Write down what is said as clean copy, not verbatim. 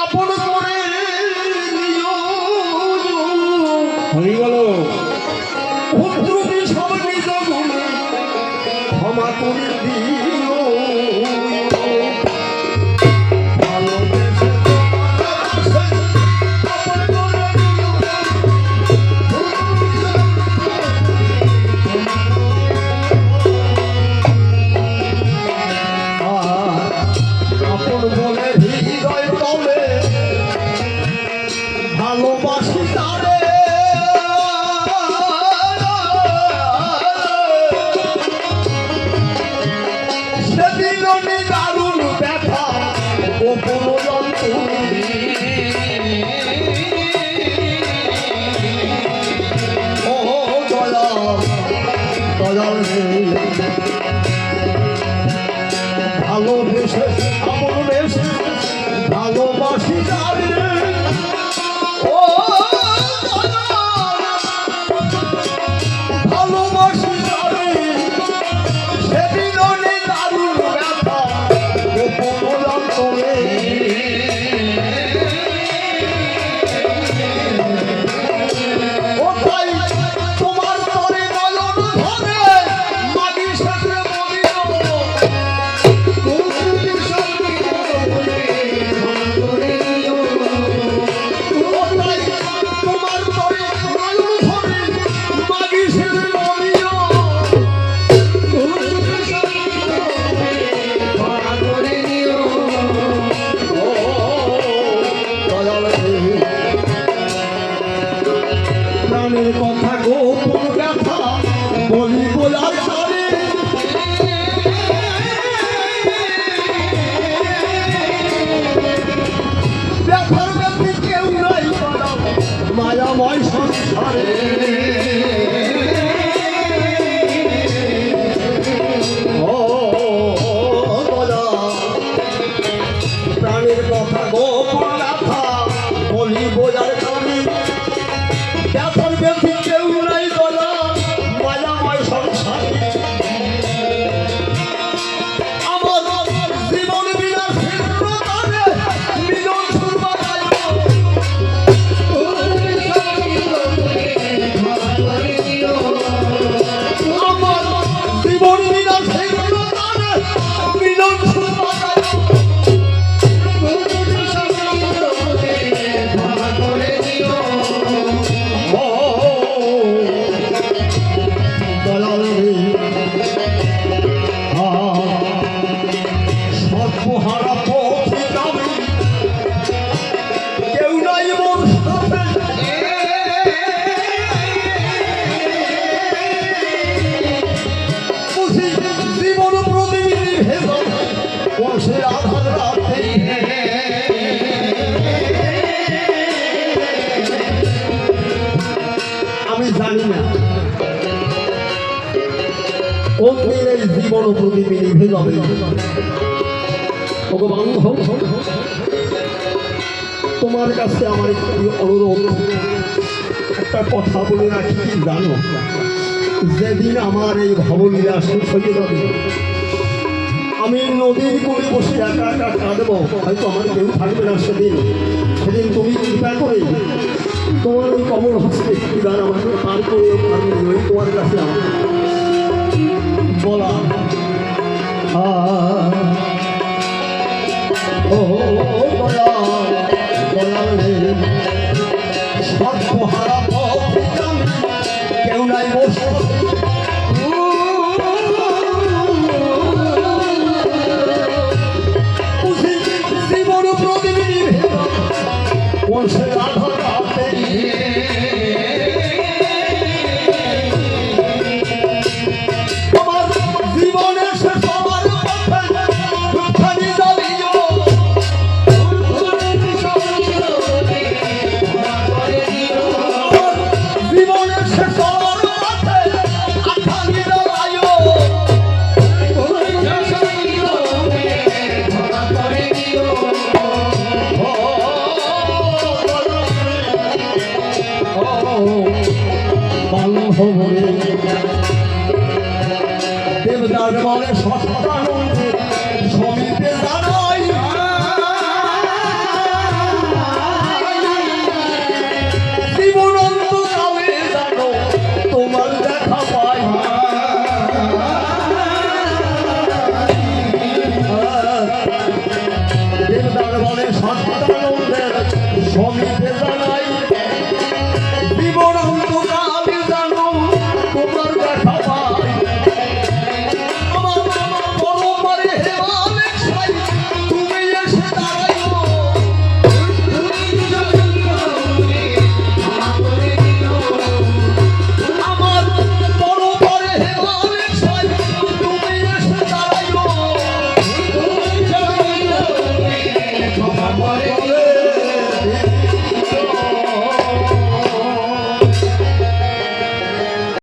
আপন করে হয়ে গেল পুত্রটি সব নিজ গুণে ক্ষমা করে দিও ভালোবাসি তারে সেদিন দারুণ ব্যথা ও কোনো ও দয়াল ভালোবেসে আপন বেশে ভালোবাসি তারে ভালোবাসি তারে সেদিন দারুণ ব্যথা করে ও তাই তোমার তরে নয়ন ধরে মাগি সাথে বলিও তোমার তরে নয়ন ধরে মাগি সাথে বলিও প্রাণের কথা গোপন ব্যথা বলি বলার সারে ব্যথার ব্যথি কেউ নাই মায়াময় সংসারে প্রাণের কথা গোপন ব্যথা বলি বোঝার কারণে ব্যথার ব্যথি কেউ নাই বলা মায়াময় সংসারে আমার জীবন বিনা শীর্ণতারে মিলন সুরবায় আমার জীবন বিনা শীর্ণতারে মিলন সুরবায় সর্বহারা পথে যাবে কেউ নাই মোর সাথে বুঝি জীবন প্রতিদিনই ভেদন বসে আধার রাতে আমি জানি না কোন দিন এই জীবন প্রতিদিন নিভে যাবে ভগবান তোমার কাছে আমার একটি অনুরোধ একটা কথা বলে রাখি কি জানো যেদিন আমার এই ভবলীলা শেষ হয়ে যাবে আমি নদীর কোণে বসে একা একা কাঁদবো হয়তো আমার কেউ থাকবে না সেদিন তুমি কৃপা করে তোমার ওই কমল হস্তে একটি গান আমাকে পার করে আমি ওই তোমার কাছে আমার বলা ও দয়াল সর্বহারা কেউ নাই বসে জীবন প্রতিদিন বসে আধার রাতে দেবদার বলে সত্যানন্দে সমিতে জানা স্বামী